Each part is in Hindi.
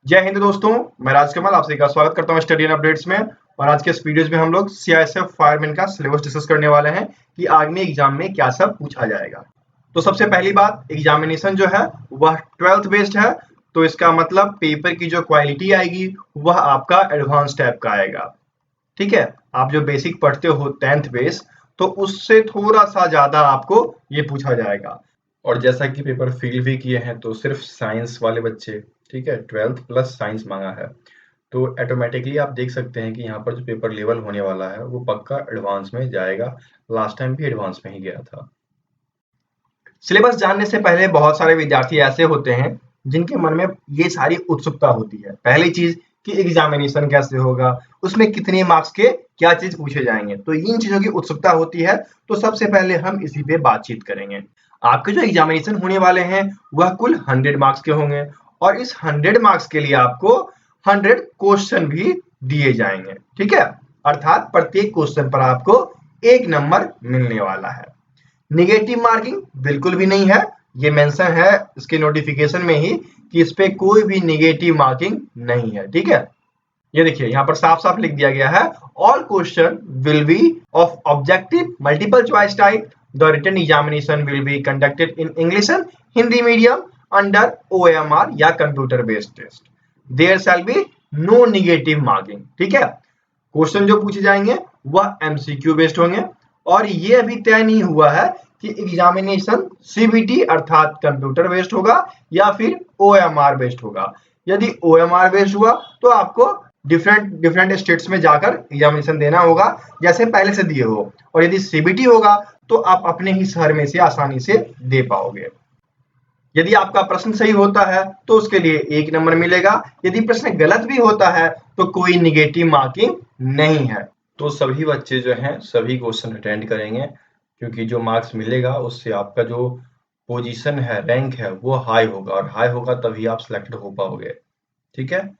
जय हिंद दोस्तों, मैं राजकमल आपसे का स्वागत करता हूं स्टडी एंड अपडेट्स में। और आज के इस वीडियोस में हम लोग सीआईएसएफ फायरमैन का सिलेबस डिस्कस करने वाले हैं कि आर्मी एग्जाम में क्या सब पूछा जाएगा। तो सबसे पहली बात, एग्जामिनेशन जो है वह 12th बेस्ड है। तो इसका मतलब पेपर की जो क्वालिटी आएगी वह आपका एडवांस टाइप का आएगा। ठीक है, आप जो बेसिक पढ़ते हो 10th बेस, तो उससे थोड़ा सा ज्यादा आपको ये पूछा जाएगा। और जैसा कि पेपर फिल भी किए हैं तो सिर्फ साइंस वाले बच्चे, ठीक है, 12th प्लस साइंस मांगा है, तो ऑटोमेटिकली आप देख सकते हैं कि यहाँ पर जो पेपर लेवल होने वाला है वो पक्का एडवांस में जाएगा। लास्ट टाइम भी एडवांस में ही गया था। सिलेबस जानने से पहले बहुत सारे विद्यार्थी ऐसे होते हैं जिनके मन में ये सारी उत्सुकता होती है। पहली चीज कि एग्जामिनेशन कैसे होगा, उसमें कितने मार्क्स के क्या चीज पूछे जाएंगे, तो इन चीजों की उत्सुकता होती है। तो सबसे पहले हम इसी पे बातचीत करेंगे। आपके जो एग्जामिनेशन होने वाले हैं वह कुल 100 मार्क्स के होंगे और इस 100 मार्क्स के लिए आपको 100 क्वेश्चन भी दिए जाएंगे। ठीक है, अर्थात प्रत्येक क्वेश्चन पर आपको 1 नंबर मिलने वाला है। निगेटिव मार्किंग बिल्कुल भी नहीं है, ये मेंशन है इसके नोटिफिकेशन में ही कि इस पे कोई भी निगेटिव मार्किंग नहीं है। ठीक है, ये देखिए यहाँ पर साफ साफ लिख दिया गया है, all question will be of objective multiple choice type, the written examination will be conducted in English and Hindi medium under OMR या computer based test, there shall be no negative marking. ठीक है, क्वेश्चन जो पूछे जाएंगे वह MCQ बेस्ड होंगे और ये अभी तय नहीं हुआ है कि एग्जामिनेशन CBT अर्थात कंप्यूटर बेस्ड होगा या फिर OMR बेस्ड होगा। यदि OMR बेस्ड हुआ तो आपको डिफरेंट डिफरेंट स्टेट्स में जाकर एग्जामिनेशन देना होगा जैसे पहले से दिए हो, और यदि CBT होगा तो आप अपने ही शहर में से आसानी से दे पाओगे। यदि आपका प्रश्न सही होता है तो उसके लिए 1 नंबर मिलेगा, यदि प्रश्न गलत भी होता है तो कोई निगेटिव मार्किंग नहीं है। तो सभी बच्चे जो हैं सभी क्वेश्चन अटेंड करेंगे, क्योंकि जो मार्क्स मिलेगा उससे आपका जो पोजीशन है, रैंक है, वो हाई होगा और हाई होगा तभी आप सिलेक्टेड हो पाओगे। ठीक है,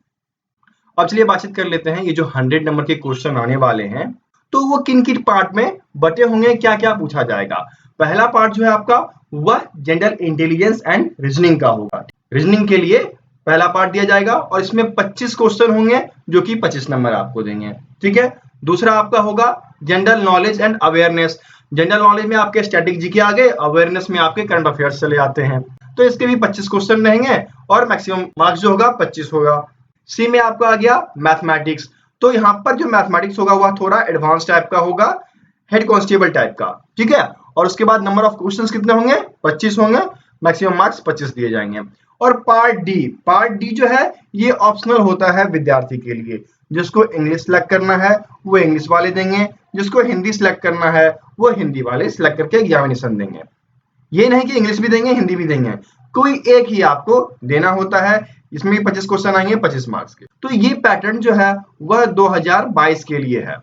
अब चलिए बातचीत कर लेते हैं ये जो 100 नंबर के क्वेश्चन आने वाले हैं तो वो किन किन पार्ट में बटे होंगे, क्या क्या पूछा जाएगा। पहला पार्ट जो है आपका वह जनरल इंटेलिजेंस एंड रीजनिंग का होगा। रीजनिंग के लिए पहला पार्ट दिया जाएगा और इसमें 25 क्वेश्चन होंगे जो कि 25 नंबर आपको देंगे। ठीक है, दूसरा आपका होगा general knowledge and awareness. General knowledge में आपके स्टैटिक जीके आ गए, अवेयरनेस में आपके करंट अफेयर्स चले आते हैं, तो इसके भी 25 क्वेश्चन रहेंगे और मैक्सिमम मार्क्स जो होगा 25 होगा। सी में आपका आ गया मैथमेटिक्स, तो यहाँ पर जो मैथमेटिक्स होगा वह थोड़ा एडवांस टाइप का होगा, हेड कांस्टेबल टाइप का। ठीक है, और उसके बाद नंबर ऑफ क्वेश्चंस कितने होंगे, 25 होंगे, मैक्सिमम मार्क्स 25 दिए जाएंगे। और पार्ट डी जो है ये ऑप्शनल होता है विद्यार्थी के लिए। जिसको इंग्लिश सिलेक्ट करना है वो इंग्लिश वाले देंगे, जिसको हिंदी सिलेक्ट करना है वो हिंदी वाले सिलेक्ट करके एग्जामिनेशन देंगे। ये नहीं कि इंग्लिश भी देंगे हिंदी भी देंगे, कोई एक ही आपको देना होता है। इसमें भी 25 क्वेश्चन आएंगे 25 मार्क्स के। तो ये पैटर्न जो है वह 2022 के लिए है।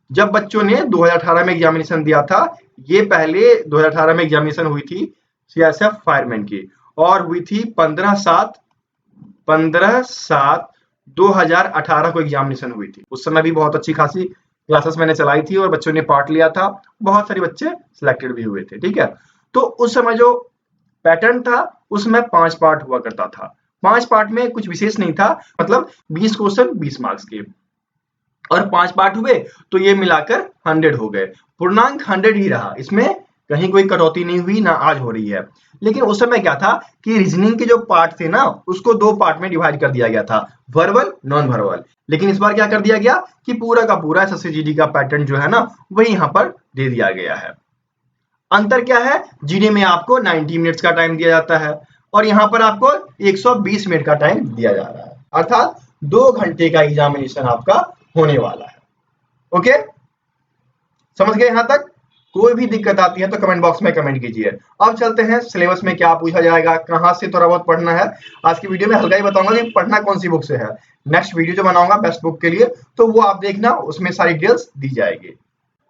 जब बच्चों ने 2018 में एग्जामिनेशन दिया था, ये पहले 2018 में एग्जामिनेशन हुई थी सीआईएसएफ फायरमैन की और हुई थी 15/7/2018 को एग्जामिनेशन हुई थी। उस समय भी बहुत अच्छी खासी क्लासेस मैंने चलाई थी और बच्चों ने पार्ट लिया था, बहुत सारे बच्चे सिलेक्टेड भी हुए थे। ठीक है, तो उस समय जो पैटर्न था उसमें 5 पार्ट हुआ करता था। 5 पार्ट में कुछ विशेष नहीं था, मतलब 20 क्वेश्चन 20 मार्क्स के और 5 पार्ट हुए तो ये मिलाकर 100 हो गए। पूर्णांक 100 ही रहा, इसमें कहीं कोई कटौती नहीं हुई, ना आज हो रही है। लेकिन उस समय क्या था कि रीजनिंग के जो पार्ट थे ना उसको 2 पार्ट में डिवाइड कर दिया गया था, वर्बल नॉन वर्बल। लेकिन इस बार क्या कर दिया गया कि पूरा का पूरा SSCGD का पैटर्न जो है ना वही यहाँ पर दे दिया गया है। अंतर क्या है, जीडी में आपको 90 मिनट्स का टाइम दिया जाता है और यहाँ पर आपको 120 मिनट का टाइम दिया जा रहा है, अर्थात 2 घंटे का एग्जामिनेशन आपका होने वाला है। ओके, समझ गए यहां तक? कोई भी दिक्कत आती है तो कमेंट बॉक्स में कमेंट कीजिए। अब चलते हैं सिलेबस में क्या पूछा जाएगा, कहां से थोड़ा बहुत पढ़ना है। आज की वीडियो में हल्का ही बताऊंगा कि पढ़ना कौन सी बुक से है। नेक्स्ट वीडियो जो बनाऊंगा बेस्ट बुक के लिए तो वो आप देखना, उसमें सारी डिटेल्स दी जाएगी।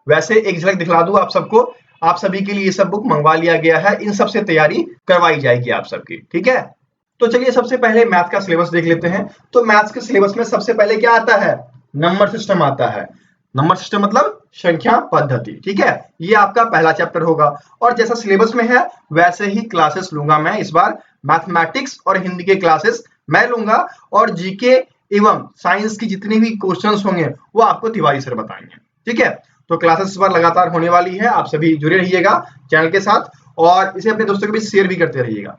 वैसे एक झलक दिखला दूं आप सबको, आप सभी के लिए ये सब बुक मंगवा लिया गया है, इन सब से तैयारी करवाई जाएगी आप सबकी। ठीक है, तो चलिए सबसे पहले मैथ का सिलेबस देख लेते हैं। तो मैथ्स के सिलेबस में सबसे पहले क्या आता है, नंबर सिस्टम आता है। नंबर सिस्टम मतलब संख्या पद्धति। ठीक है, ये आपका पहला चैप्टर होगा और जैसा सिलेबस में है वैसे ही क्लासेस लूंगा मैं इस बार। मैथमेटिक्स और हिंदी के क्लासेस मैं लूंगा और जीके एवं साइंस की जितने भी क्वेश्चंस होंगे वो आपको तिवारी सर बताएंगे। ठीक है, तो क्लासेस इस बार लगातार होने वाली है, आप सभी जुड़े रहिएगा चैनल के साथ और इसे अपने दोस्तों के बीच शेयर भी करते रहिएगा।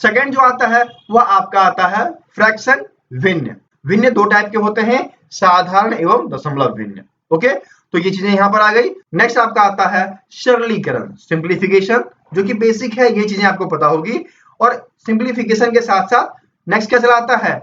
सेकंड जो आता है वह आपका आता है फ्रैक्शन भिन्न। भिन्न दो टाइप के होते हैं, साधारण एवं दशमलव भिन्न। ओके, तो ये चीजें यहां पर आ गई। नेक्स्ट आपका आता है सरलीकरण, सिंप्लीफिकेशन, जो कि बेसिक है, ये चीजें आपको पता होगी। और सिंप्लीफिकेशन के साथ साथ नेक्स्ट क्या चला आता है,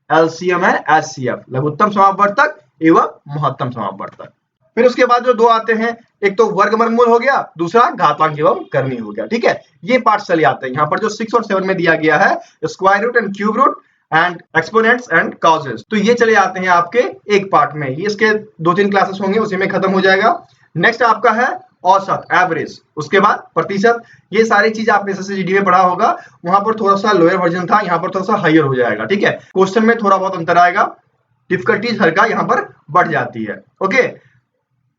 एलसीएम एंड एचसीएफ, लघुत्तम समापवर्तक एवं महत्तम समापवर्तक। फिर उसके बाद जो दो आते हैं, एक तो वर्ग वर्गमूल हो गया, दूसरा घातांक एवं करनी हो गया। ठीक है, ये पार्ट चले आते हैं। यहाँ पर जो 6 और 7 में दिया गया है square root and cube root and exponents and causes, तो ये चले आते हैं आपके एक पार्ट में। ये इसके 2-3 क्लासेस होंगे, उसी में खत्म हो जाएगा। नेक्स्ट आपका है औसत, एवरेज, उसके बाद प्रतिशत। ये सारी चीज आपने एसएससीजीडी में पढ़ा होगा, वहां पर थोड़ा सा लोअर वर्जन था, यहाँ पर थोड़ा सा हायर हो जाएगा। ठीक है, क्वेश्चन में थोड़ा बहुत अंतर आएगा, डिफिकल्टीज हल्का यहाँ पर बढ़ जाती है। ओके,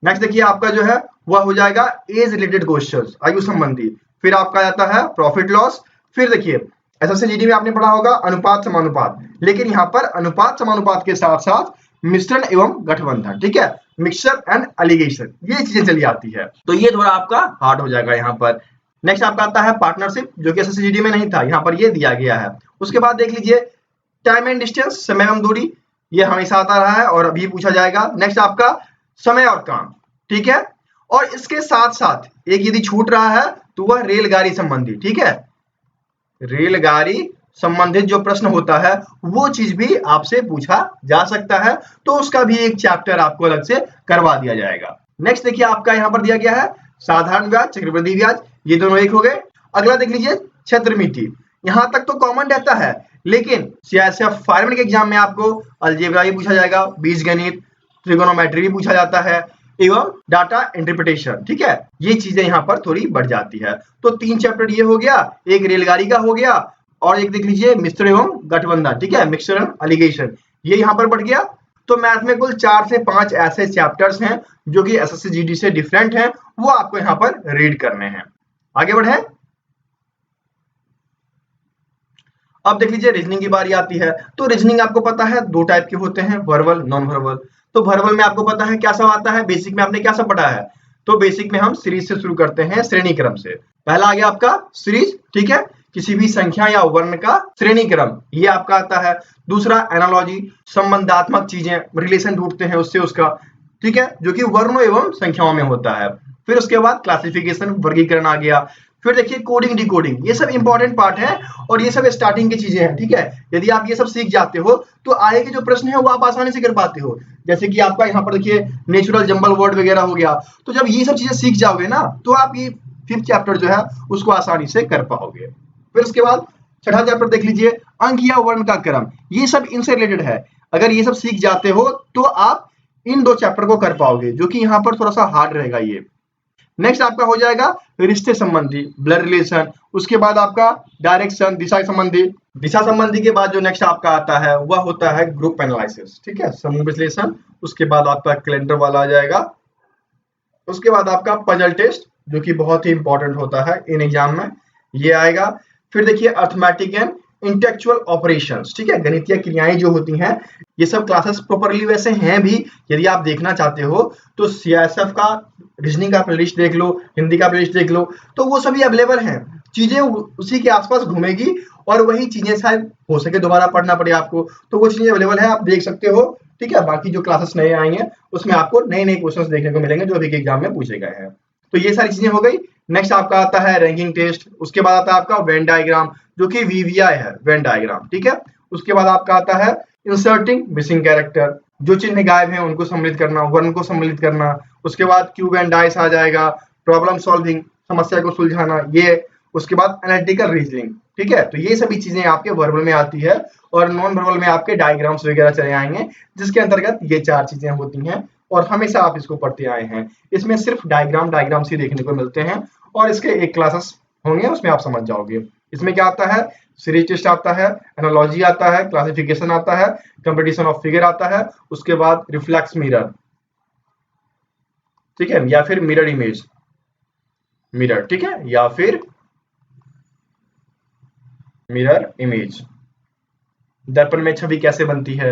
नेक्स्ट देखिए आपका जो है वह हो जाएगा एज रिलेटेड क्वेश्चंस, आयु संबंधी। फिर आपका आता है प्रॉफिट लॉस। फिर देखिए एसएससीजीडी में आपने पढ़ा होगा अनुपात समानुपात, लेकिन यहाँ पर अनुपात समानुपात के साथ साथ मिश्रण एवं गठबंधन। ठीक है, मिक्सचर एंड एलिगेशन, ये चीजें चली आती है, तो ये थोड़ा आपका हार्ड हो जाएगा यहाँ पर। नेक्स्ट आपका आता है पार्टनरशिप, जो कि एसएससीजीडी में नहीं था, यहाँ पर ये दिया गया है। उसके बाद देख लीजिए टाइम एंड डिस्टेंस, समय एवं दूरी, ये हमेशा आता रहा है और अभी पूछा जाएगा। नेक्स्ट आपका समय और काम। ठीक है, और इसके साथ साथ एक यदि छूट रहा है तो वह रेलगाड़ी संबंधी। ठीक है, रेलगाड़ी संबंधित जो प्रश्न होता है वो चीज भी आपसे पूछा जा सकता है, तो उसका भी एक चैप्टर आपको अलग से करवा दिया जाएगा। नेक्स्ट देखिए आपका यहाँ पर दिया गया है साधारण ब्याज, चक्रवृद्धि ब्याज, ये दोनों एक हो गए। अगला देख लीजिए क्षेत्रमिति, यहाँ तक तो कॉमन रहता है, लेकिन सीआईएसएफ फायरमैन के एग्जाम में आपको अलजेब्रा भी पूछा जाएगा, बीजगणित, ट्रिगोनोमेट्री भी पूछा जाता है एवं डाटा इंटरप्रिटेशन। ठीक है, ये चीजें यहाँ पर थोड़ी बढ़ जाती है। तो 3 चैप्टर ये हो गया, एक रेलगाड़ी का हो गया और एक देख लीजिए मिश्रण एवं गठबंधन। ठीक है, मिक्सचर एंड एलिगेशन, ये यहाँ पर बढ़ गया। तो मैथ में कुल 4 से 5 ऐसे चैप्टर्स हैं जो कि एसएससीजीडी से डिफरेंट हैं, वो आपको यहाँ पर रीड करने हैं। आगे बढ़े, अब देख लीजिए रीजनिंग की बारी आती है। तो रीजनिंग आपको पता है 2 टाइप के होते हैं, वर्बल, नॉन वर्बल। तो वर्बल में आपको पता है क्या सब आता है, बेसिक में आपने क्या सब पढ़ा है। तो बेसिक में हम सीरीज से शुरू करते हैं, श्रेणी क्रम से। पहला आ गया आपका सीरीज, ठीक है, किसी भी संख्या या वर्ण का श्रेणी क्रम, ये आपका आता है। दूसरा एनालॉजी, संबंधात्मक चीजें, रिलेशन ढूंढते हैं उससे उसका, ठीक है, जो कि वर्णों एवं संख्याओं में होता है। फिर उसके बाद क्लासिफिकेशन, वर्गीकरण आ गया। फिर देखिए कोडिंग, डिकोडिंग, ये सब इंपॉर्टेंट पार्ट है और ये सब स्टार्टिंग की चीजें हैं। ठीक है, यदि आप ये सब सीख जाते हो तो आगे के जो प्रश्न है वो आप आसानी से कर पाते हो। जैसे कि आपका यहाँ पर देखिए नेचुरल जंबल वर्ड वगैरह हो गया, तो जब ये सब चीजें सीख जाओगे ना तो आप ये 5th चैप्टर जो है उसको आसानी से कर पाओगे। फिर उसके बाद 6ठा चैप्टर देख लीजिए, अंक या वर्ण का क्रम, ये सब इनसे रिलेटेड है। अगर ये सब सीख जाते हो तो आप इन 2 चैप्टर को कर पाओगे, जो कि यहाँ पर थोड़ा सा हार्ड रहेगा ये। नेक्स्ट आपका हो जाएगा रिश्ते संबंधी, ब्लड रिलेशन। उसके बाद आपका डायरेक्शन, दिशा संबंधी। दिशा संबंधी के बाद जो नेक्स्ट आपका आता है वह होता है ग्रुप एनालिसिस, ठीक है, समूह विश्लेषण। उसके बाद आपका कैलेंडर वाला आ जाएगा। उसके बाद आपका पजल टेस्ट, जो कि बहुत ही इंपॉर्टेंट होता है इन एग्जाम में, ये आएगा। फिर देखिए अर्थमेटिक एंड इंटेलेक्चुअल ऑपरेशंस, ठीक है, गणितीय क्रियाएं जो होती हैं, ये सब क्लासेस प्रॉपरली वैसे हैं भी। यदि आप देखना चाहते हो तो सीआईएसएफ का रीजनिंग का प्लेलिस्ट देख लो, हिंदी का प्लेलिस्ट देख लो, तो वो सभी अवेलेबल हैं। चीजें उसी के आसपास घूमेगी और वही चीजें शायद हो सके दोबारा पढ़ना पड़े आपको, तो वो चीजें अवेलेबल है, आप देख सकते हो। ठीक है, बाकी जो क्लासेस नए आएंगे उसमें आपको नए नए क्वेश्चंस देखने को मिलेंगे जो अभी के एग्जाम में पूछे गए हैं। तो ये सारी चीजें हो गई। नेक्स्ट आपका आता है रैंकिंग टेस्ट। उसके बाद आता है आपका वेन डायग्राम, जो कि वीवीआई है, वेन डायग्राम, ठीक है। उसके बाद आपका आता है इंसर्टिंग मिसिंग कैरेक्टर, जो चिन्ह गायब हैं उनको सम्मिलित करना, वर्ण को सम्मिलित करना। उसके बाद क्यूब एंड डाइस आ जाएगा, प्रॉब्लम सॉल्विंग, समस्या को सुलझाना, ये। उसके बाद एनालिटिकल रीजनिंग, ठीक है। तो ये सभी चीजें आपके वर्बल में आती है और नॉन वर्बल में आपके डायग्राम्स वगैरह चले आएंगे, जिसके अंतर्गत ये 4 चीजें होती हैं और हमेशा आप इसको पढ़ते आए हैं। इसमें सिर्फ डायग्राम्स ही देखने को मिलते हैं और इसके एक क्लासेस होंगे, उसमें आप समझ जाओगे। इसमें क्या आता है, सीरीज टेस्ट आता है, एनालॉजी आता है, क्लासिफिकेशन आता है, कंपटीशन ऑफ फिगर आता है। उसके बाद रिफ्लेक्स मिरर, ठीक है, या फिर मिरर इमेज, मिरर, ठीक है, या फिर मिरर इमेज। दर्पण में छवि कैसे बनती है,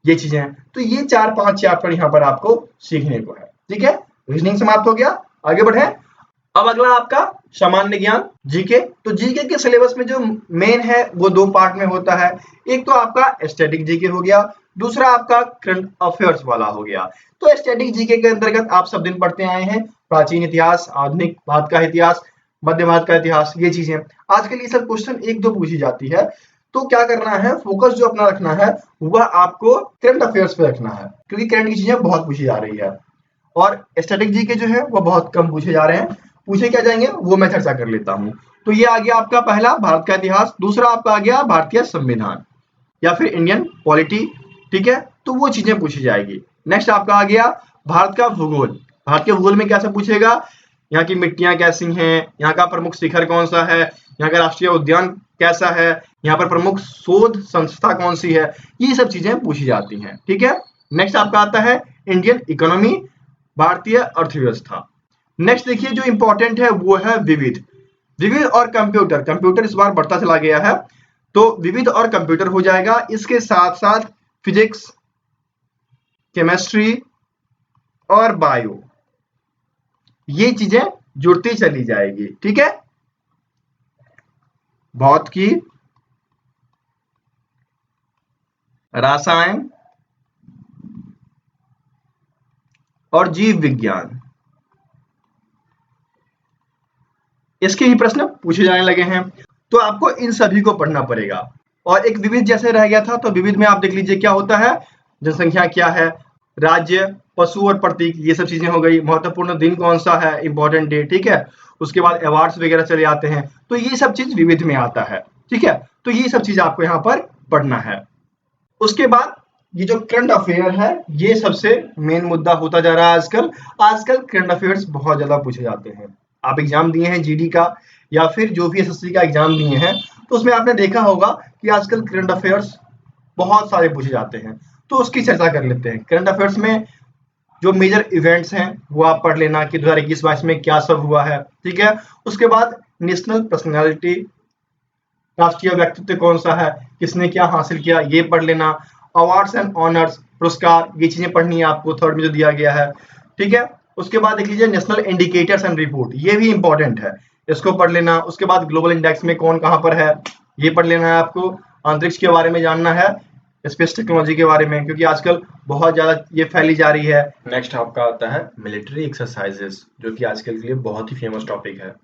ये चीजें। तो ये 4-5 चैप्टर यहाँ पर आपको सीखने को है। ठीक है, रीजनिंग समाप्त हो गया, आगे बढ़े। अब अगला आपका सामान्य ज्ञान जीके। तो जीके के सिलेबस में जो मेन है वो 2 पार्ट में होता है। एक तो आपका स्टैटिक जीके हो गया, दूसरा आपका करंट अफेयर्स वाला हो गया। तो स्टैटिक जीके के अंतर्गत आप सब दिन पढ़ते आए हैं प्राचीन इतिहास, आधुनिक भारत का इतिहास, मध्य भारत का इतिहास, ये चीजें। आजकल ये सब क्वेश्चन 1-2 पूछी जाती है। तो क्या करना है, फोकस जो अपना रखना है वह आपको करंट अफेयर्स पे रखना है, क्योंकि करंट की चीजें बहुत पूछी जा रही है और स्टैटिक जीके जो है वो बहुत कम पूछे जा रहे हैं। पूछे क्या जाएंगे वो मैं चर्चा कर लेता हूँ। तो ये आ गया आपका पहला भारत का इतिहास, दूसरा आपका आ गया भारतीय संविधान या फिर इंडियन पॉलिटी। ठीक है, तो वो चीजें पूछी जाएगी। नेक्स्ट आपका आ गया भारत का भूगोल। भारत के भूगोल में क्या सब पूछेगा, यहाँ की मिट्टियां कैसी हैं, यहाँ का प्रमुख शिखर कौन सा है, यहाँ का राष्ट्रीय उद्यान कैसा है, यहाँ पर प्रमुख शोध संस्था कौन सी है, ये सब चीजें पूछी जाती हैं। ठीक है, नेक्स्ट आपका आता है इंडियन इकोनॉमी, भारतीय अर्थव्यवस्था। नेक्स्ट देखिए जो इंपॉर्टेंट है वो है विविध। विविध और कंप्यूटर, कंप्यूटर इस बार बढ़ता चला गया है, तो विविध और कंप्यूटर हो जाएगा। इसके साथ साथ फिजिक्स, केमिस्ट्री और बायो, ये चीजें जुड़ती चली जाएगी। ठीक है, भौतिकी, रसायन और जीव विज्ञान, इसके ही प्रश्न पूछे जाने लगे हैं। तो आपको इन सभी को पढ़ना पड़ेगा। और एक विविध जैसे रह गया था, तो विविध में आप देख लीजिए क्या होता है, जनसंख्या क्या है, राज्य, पशु और प्रतीक, ये सब चीजें हो गई। महत्वपूर्ण दिन कौन सा है, इंपॉर्टेंट डे। ठीक है, उसके बाद अवार्ड्स वगैरह चले आते हैं, तो ये सब चीज विविध में आता है। ठीक है, तो ये सब चीज आपको यहाँ पर पढ़ना है। उसके बाद ये जो करंट अफेयर है ये सबसे मेन मुद्दा होता जा रहा है आजकल। आजकल करंट अफेयर्स बहुत ज्यादा पूछे जाते हैं। आप एग्जाम दिए हैं जीडी का या फिर जो भी एसएससी का एग्जाम दिए हैं, तो उसमें आपने देखा होगा कि आजकल करंट अफेयर्स बहुत सारे पूछे जाते हैं। तो उसकी चर्चा कर लेते हैं। करंट अफेयर्स में जो मेजर इवेंट्स हैं वो आप पढ़ लेना कि 2021-22 में क्या सब हुआ है। ठीक है, उसके बाद नेशनल पर्सनैलिटी, राष्ट्रीय व्यक्तित्व कौन सा है, किसने क्या हासिल किया, ये पढ़ लेना। अवार्ड्स एंड ऑनर्स, पुरस्कार, ये चीजें पढ़नी है आपको, थर्ड में जो दिया गया है। ठीक है, उसके बाद देख लीजिए नेशनल इंडिकेटर्स एंड रिपोर्ट, ये भी इंपॉर्टेंट है, इसको पढ़ लेना। उसके बाद ग्लोबल इंडेक्स में कौन कहाँ पर है, ये पढ़ लेना है आपको। अंतरिक्ष के बारे में जानना है, स्पेस टेक्नोलॉजी के बारे में, क्योंकि आजकल बहुत ज्यादा ये फैली जा रही है। नेक्स्ट आपका आता है मिलिट्री एक्सरसाइजेस, जो कि आजकल के लिए बहुत ही फेमस टॉपिक है।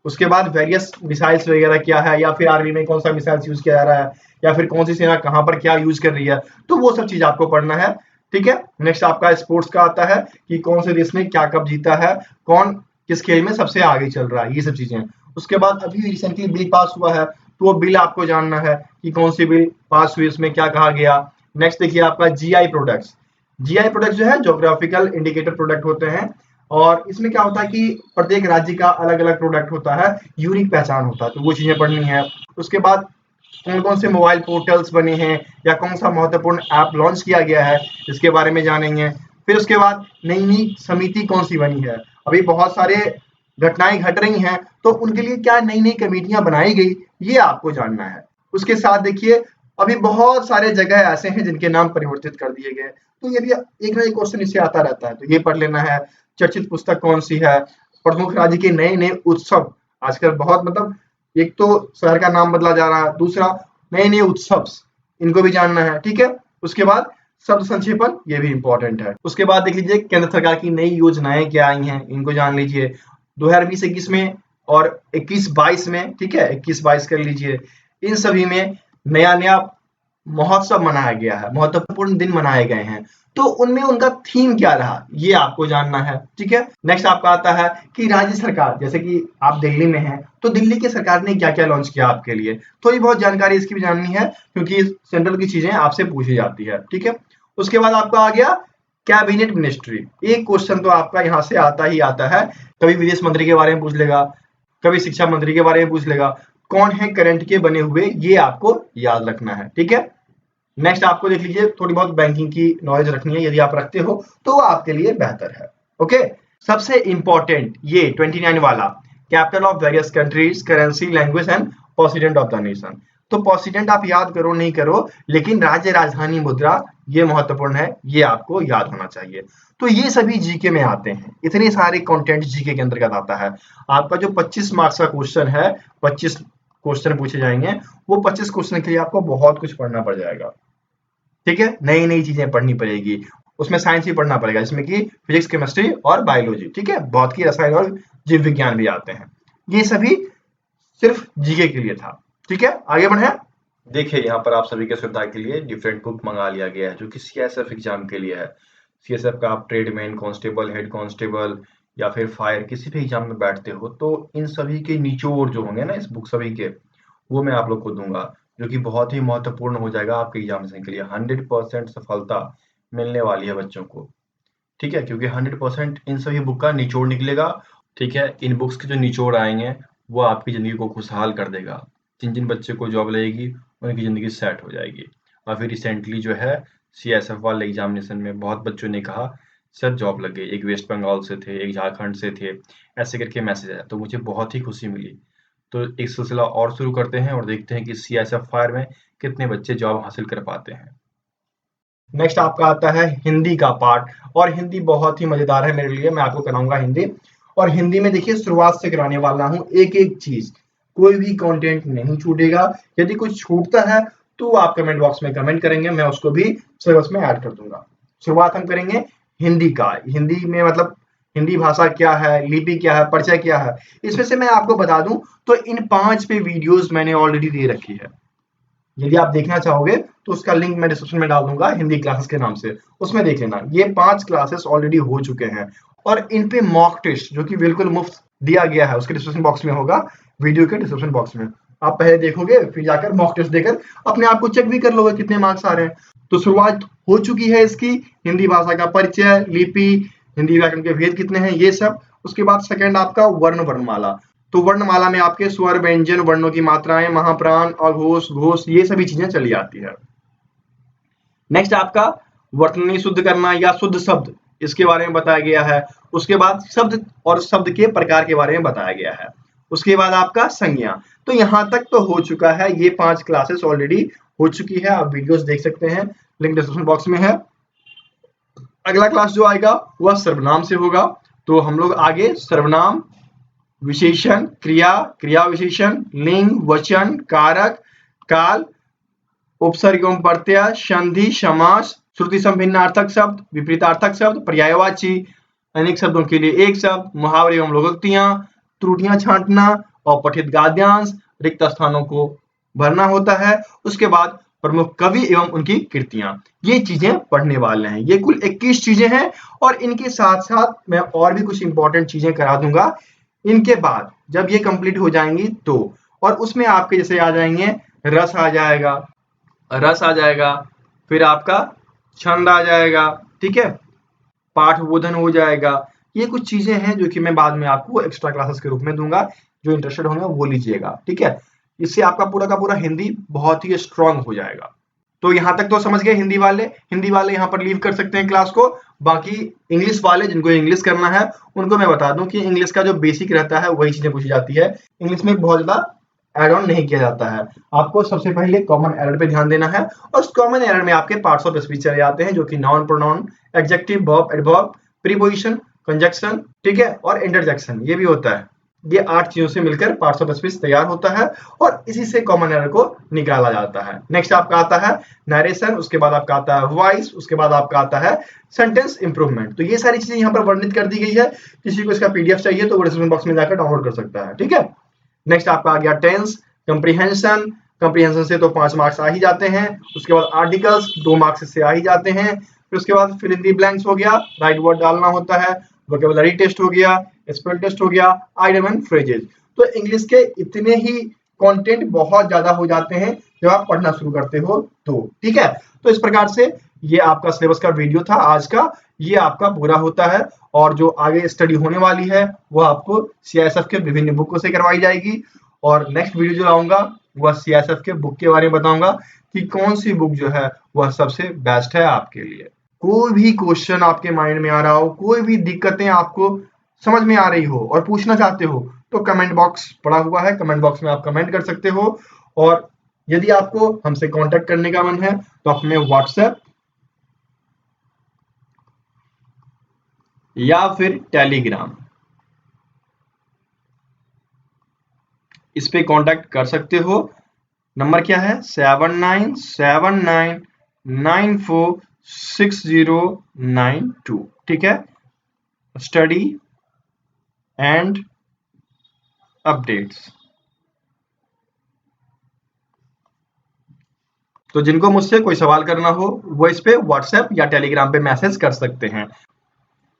उसके बाद वेरियस मिसाइल्स वगैरह क्या है, या फिर आर्मी में कौन सा मिसाइल्स यूज किया जा रहा है, या फिर कौन सी सेना कहाँ पर क्या यूज कर रही है, तो वो सब चीज आपको पढ़ना है। ठीक है, नेक्स्ट आपका स्पोर्ट्स का आता है कि कौन से देश ने क्या कब जीता है, कौन किस खेल में सबसे आगे चल रहा है, ये सब चीजें। उसके बाद अभी रिसेंटली बिल पास हुआ है, तो वो बिल आपको जानना है कि कौन सी बिल पास हुई, उसमें क्या कहा गया। नेक्स्ट देखिए आपका जीआई प्रोडक्ट्स। जीआई प्रोडक्ट जो है जोग्राफिकल इंडिकेटर प्रोडक्ट होते हैं, और इसमें क्या होता है कि प्रत्येक राज्य का अलग अलग प्रोडक्ट होता है, यूनिक पहचान होता है, तो वो चीजें पढ़नी है। उसके बाद कौन कौन से मोबाइल पोर्टल्स बने हैं या कौन सा महत्वपूर्ण ऐप लॉन्च किया गया है, इसके बारे में जानेंगे। फिर उसके बाद नई नई समिति कौन सी बनी है, अभी बहुत सारे घटनाएं घट रही हैं, तो उनके लिए क्या नई नई कमेटियां बनाई गई, ये आपको जानना है। उसके साथ देखिए अभी बहुत सारे जगह ऐसे हैं जिनके नाम परिवर्तित कर दिए गए, तो ये भी एक ना एक क्वेश्चन इससे आता रहता है, तो ये पढ़ लेना है। चर्चित पुस्तक कौन सी है, प्रमुख राज्य के नए नए उत्सव, आजकल बहुत मतलब एक तो शहर का नाम बदला जा रहा है, दूसरा नए नए उत्सव, इनको भी जानना है। ठीक है, उसके बाद शब्द संक्षेपण, ये भी इंपॉर्टेंट है। उसके बाद देख लीजिए केंद्र सरकार की नई योजनाएं क्या आई हैं, इनको जान लीजिए 2020-21 में और 21-22 में। ठीक है, 21-22 कर लीजिए, इन सभी में नया नया महोत्सव मनाया गया है, महत्वपूर्ण दिन मनाए गए हैं, तो उनमें उनका थीम क्या रहा, ये आपको जानना है। ठीक है, नेक्स्ट आपका आता है कि राज्य सरकार, जैसे कि आप दिल्ली में हैं, तो दिल्ली की सरकार ने क्या क्या लॉन्च किया आपके लिए, थोड़ी बहुत जानकारी इसकी भी जाननी है, क्योंकि सेंट्रल की चीजें आपसे पूछी जाती है। ठीक है, उसके बाद आपका आ गया कैबिनेट मिनिस्ट्री। एक क्वेश्चन तो आपका यहाँ से आता ही आता है, कभी विदेश मंत्री के बारे में पूछ लेगा, कभी शिक्षा मंत्री के बारे में पूछ लेगा, कौन है करंट के बने हुए, ये आपको याद रखना है। ठीक है, नेक्स्ट आपको देख लीजिए थोड़ी बहुत बैंकिंग की नॉलेज रखनी है, यदि आप रखते हो तो वो आपके लिए बेहतर है। ओके, सबसे इंपॉर्टेंट ये 29 वाला, capital of various countries, currency, language and president of the nation. तो पोसिडेंट आप याद करो नहीं करो, लेकिन राज्य राजधानी मुद्रा ये महत्वपूर्ण है, ये आपको याद होना चाहिए। तो ये सभी जीके में आते हैं, इतने सारे कंटेंट जीके के अंतर्गत आता है। आपका जो 25 मार्क्स का क्वेश्चन है, 25 क्वेश्चन पूछे जाएंगे, वो 25 क्वेश्चन के लिए आपको बहुत कुछ पढ़ना पड़ जाएगा। ठीक है, नई नई चीजें पढ़नी पड़ेगी, उसमें साइंस भी पढ़ना पड़ेगा, जिसमें कि फिजिक्स, केमिस्ट्री और बायोलॉजी। ठीक है, भौतिकी, रसायन और जीव विज्ञान भी आते हैं। ये सभी सिर्फ जीके के लिए था। ठीक है, आगे बढ़े। देखिए यहाँ पर आप सभी के सुविधा के लिए डिफरेंट बुक मंगा लिया गया है, जो कि सीएसएफ एग्जाम के लिए है। सीएसएफ का आप ट्रेडमैन, कांस्टेबल, हेड कांस्टेबल या फिर फायर किसी भी एग्जाम में बैठते हो, तो इन सभी के निचोड़ जो होंगे ना इस बुक सभी के, वो मैं आप लोग को दूंगा, जो कि बहुत ही महत्वपूर्ण हो जाएगा आपके एग्जामिनेशन के लिए। 100% सफलता मिलने वाली है बच्चों को। ठीक है, क्योंकि 100% इन सभी बुक का निचोड़ निकलेगा। ठीक है, इन बुक्स के जो निचोड़ आएंगे वो आपकी जिंदगी को खुशहाल कर देगा। जिन जिन बच्चे को जॉब लगेगी उनकी जिंदगी सेट हो जाएगी। अभी रिसेंटली जो है सीएसएफ वाले एग्जामिनेशन में बहुत बच्चों ने कहा सर जॉब लग गई, एक वेस्ट बंगाल से थे, एक झारखंड से थे, ऐसे करके मैसेज आया, तो मुझे बहुत ही खुशी मिली। तो एक सिलसिला और शुरू करते हैं और देखते हैं कि सीएसएफ फायर में कितने बच्चे जॉब हासिल कर पाते हैं। नेक्स्ट आपका आता है हिंदी का पार्ट, और हिंदी बहुत ही मजेदार है मेरे लिए, मैं आपको कराऊंगा हिंदी। और हिंदी में देखिए शुरुआत से कराने वाला हूँ एक एक चीज, कोई भी कंटेंट नहीं छूटेगा। यदि कुछ छूटता है तो आप कमेंट बॉक्स में कमेंट करेंगे, मैं उसको भी सिलेबस में ऐड कर दूंगा। शुरुआत हम करेंगे हिंदी का। हिंदी में मतलब हिंदी भाषा क्या है, लिपि क्या है, परिचय क्या है, इसमें से मैं आपको बता दूं तो इन 5 पे वीडियोस मैंने ऑलरेडी दे रखी है। यदि आप देखना चाहोगे तो उसका लिंक मैं डिस्क्रिप्शन में डाल दूंगा, हिंदी क्लासेस के नाम से, उसमें देख लेना। ये 5 क्लासेस ऑलरेडी हो चुके हैं और इन पे मॉक टेस्ट जो कि बिल्कुल मुफ्त दिया गया है, उसके डिस्क्रिप्शन बॉक्स में होगा, वीडियो के डिस्क्रिप्शन बॉक्स में। आप पहले देखोगे, फिर जाकर मॉक टेस्ट देकर अपने आप को चेक भी कर लोगे कितने मार्क्स आ रहे हैं। तो शुरुआत हो चुकी है इसकी, हिंदी भाषा का परिचय, लिपि, हिंदी व्याकरण के भेद कितने हैं, ये सब। उसके बाद सेकंड आपका वर्ण वर्णमाला। तो वर्णमाला में आपके स्वर, व्यंजन, वर्णों की मात्राएं, महाप्राण, अघोष, घोष, ये सभी चीजें चली आती है। नेक्स्ट आपका वर्तनी शुद्ध करना या शुद्ध शब्द, इसके बारे में बताया गया है। उसके बाद शब्द और शब्द के प्रकार के बारे में बताया गया है। उसके बाद आपका संज्ञा। तो यहाँ तक तो हो चुका है, ये 5 क्लासेस ऑलरेडी हो चुकी है, आप वीडियोस देख सकते हैं, लिंक डिस्क्रिप्शन बॉक्स में है। अगला क्लास जो आएगा वह सर्वनाम से होगा। तो हम लोग आगे सर्वनाम, विशेषण, क्रिया, क्रिया विशेषण, लिंग, वचन, कारक, काल, उपसर्ग एवं प्रत्यय, संधि, समास, श्रुति संभिन्नार्थक शब्द, विपरीतार्थक शब्द, पर्यायवाची, अनेक शब्दों के लिए एक शब्द, मुहावरे एवं लोकोक्तियां, त्रुटियां छांटना और पठित गाद्यांश, रिक्त स्थानों को भरना होता है। उसके बाद प्रमुख कवि एवं उनकी कृतियां, ये चीजें पढ़ने वाले हैं। ये कुल 21 चीजें हैं और इनके साथ साथ मैं और भी कुछ इंपॉर्टेंट चीजें करा दूंगा इनके बाद, जब ये कंप्लीट हो जाएंगी तो। और उसमें आपके जैसे आ जाएंगे रस आ जाएगा, रस आ जाएगा, फिर आपका छंद आ जाएगा, ठीक है, पाठ बोधन हो जाएगा। ये कुछ चीजें हैं जो कि मैं बाद में आपको एक्स्ट्रा क्लासेस के रूप में दूंगा, जो इंटरेस्टेड होंगे वो लीजिएगा। ठीक है, इससे आपका पूरा का पूरा हिंदी बहुत ही स्ट्रांग हो जाएगा। तो यहाँ तक तो समझ गए हिंदी वाले। हिंदी वाले यहाँ पर लीव कर सकते हैं क्लास को। बाकी इंग्लिश वाले जिनको इंग्लिश करना है उनको मैं बता दूं कि इंग्लिश का जो बेसिक रहता है वही चीजें पूछी जाती है, इंग्लिश में बहुत ज्यादा एड ऑन नहीं किया जाता है। आपको सबसे पहले कॉमन एरर पे ध्यान देना है, और उस कॉमन एरर में आपके पार्ट्स ऑफ स्पीच चले जाते हैं, जो कि noun, pronoun, adjective, verb, adverb, preposition, conjunction, ठीक है, और इंटरजेक्शन, ये भी होता है। ये 8 चीजों से मिलकर पार्ट्स ऑफ स्पीच तैयार होता है और इसी से कॉमन एरर को निकाला जाता है। नेक्स्ट आपका आता है नरेशन, उसके बाद आपका आता है वॉइस, उसके बाद आपका आता है सेंटेंस इंप्रूवमेंट। तो ये सारी चीजें यहाँ पर वर्णित कर दी गई है। किसी को इसका पीडीएफ चाहिए तो वो डिस्क्रिप्शन बॉक्स में जाकर डाउनलोड कर सकता है। ठीक है, नेक्स्ट आपका आ गया टेंस, कंप्रीहेंशन। कंप्रीहेंशन से तो 5 मार्क्स आ ही जाते हैं। उसके बाद आर्टिकल्स 2 मार्क्स से आ ही जाते हैं। फिर उसके बाद फिल इन द ब्लैंक्स हो गया, राइट वर्ड डालना होता है, वोकैबुलरी टेस्ट हो गया, स्पेल टेस्ट हो गया, आइडियम एंड फ्रेजेस। तो इंग्लिश के इतने ही कंटेंट बहुत ज्यादा हो जाते हैं जब आप पढ़ना शुरू करते हो तो। ठीक है, तो इस प्रकार से ये आपका सिलेबस का वीडियो था आज का, ये आपका पूरा होता है। और जो आगे स्टडी होने वाली है वो आपको सीआईएसएफ के विभिन्न बुकों से करवाई जाएगी। और नेक्स्ट वीडियो जो लाऊंगा वह सीआईएसएफ के बुक के बारे में बताऊंगा कि कौन सी बुक जो है वह सबसे बेस्ट है आपके लिए। कोई भी क्वेश्चन आपके माइंड में आ रहा हो, कोई भी दिक्कतें आपको समझ में आ रही हो और पूछना चाहते हो, तो कमेंट बॉक्स पड़ा हुआ है, कमेंट बॉक्स में आप कमेंट कर सकते हो। और यदि आपको हमसे कांटेक्ट करने का मन है तो आप हमें व्हाट्सएप या फिर टेलीग्राम इस पे कांटेक्ट कर सकते हो। नंबर क्या है? 7979946092। ठीक है, स्टडी एंड अपडेट्स। तो जिनको मुझसे कोई सवाल करना हो वो इस पे व्हाट्सएप या टेलीग्राम पे मैसेज कर सकते हैं।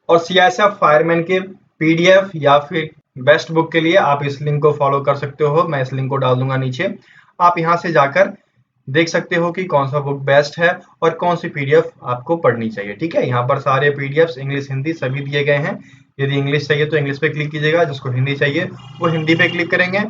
और सीआईएसएफ फायरमैन के पीडीएफ या फिर बेस्ट बुक के लिए आप इस लिंक को फॉलो कर सकते हो। मैं इस लिंक को डाल दूंगा नीचे। आप यहां से जाकर देख सकते हो कि कौन सा बुक बेस्ट है और कौन सी पीडीएफ आपको पढ़नी चाहिए। ठीक है, यहाँ पर सारे पीडीएफ इंग्लिश हिंदी सभी दिए गए हैं। यदि इंग्लिश चाहिए तो इंग्लिश पे क्लिक कीजिएगा, जिसको हिंदी चाहिए वो हिंदी पे क्लिक करेंगे।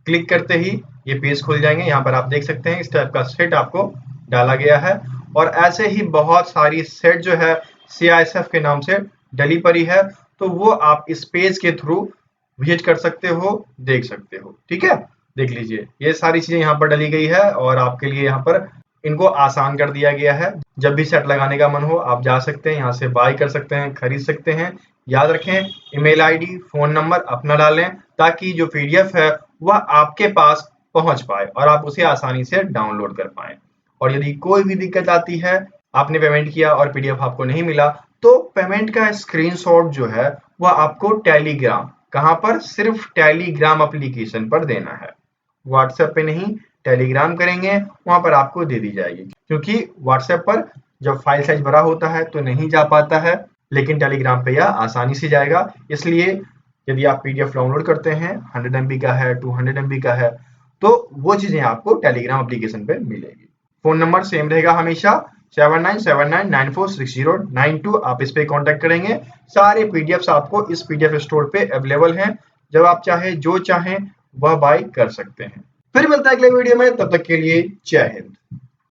क्लिक करते ही ये पेज खुल जाएंगे। यहाँ पर आप देख सकते हैं इस टाइप का सेट आपको डाला गया है और ऐसे ही बहुत सारी सेट जो है सीआईएसएफ के नाम से डली पड़ी है, तो वो आप इस पेज के थ्रू विजिट कर सकते हो, देख सकते हो। ठीक है, देख लीजिए ये सारी चीजें यहाँ पर डली गई है और आपके लिए यहाँ पर इनको आसान कर दिया गया है। जब भी सेट लगाने का मन हो आप जा सकते हैं, यहाँ से बाय कर सकते हैं, खरीद सकते हैं। याद रखें ईमेल आईडी फोन नंबर अपना डालें ताकि जो पीडीएफ है वह आपके पास पहुंच पाए और आप उसे आसानी से डाउनलोड कर पाए। और यदि कोई भी दिक्कत आती है, आपने पेमेंट किया और पीडीएफ आपको नहीं मिला, तो पेमेंट का स्क्रीनशॉट जो है वह आपको टेलीग्राम, कहां पर? सिर्फ टेलीग्राम एप्लीकेशन पर देना है। व्हाट्सएप पे नहीं, टेलीग्राम करेंगे वहां पर आपको दे दी जाएगी, क्योंकि व्हाट्सएप पर जब फाइल साइज बड़ा होता है तो नहीं जा पाता है, लेकिन टेलीग्राम पे यह आसानी से जाएगा। इसलिए यदि आप पीडीएफ डाउनलोड करते हैं 100 MB का है, 200 MB का है, तो वो चीजें आपको टेलीग्राम एप्लीकेशन पे मिलेगी। फोन नंबर सेम रहेगा हमेशा 7979946092। आप इस पे कांटेक्ट करेंगे। सारे पीडीएफ्स आपको इस पीडीएफ स्टोर पे अवेलेबल हैं। जब आप चाहे जो चाहें वह बाय कर सकते हैं। फिर मिलता है अगले वीडियो में, तब तक के लिए जय हिंद।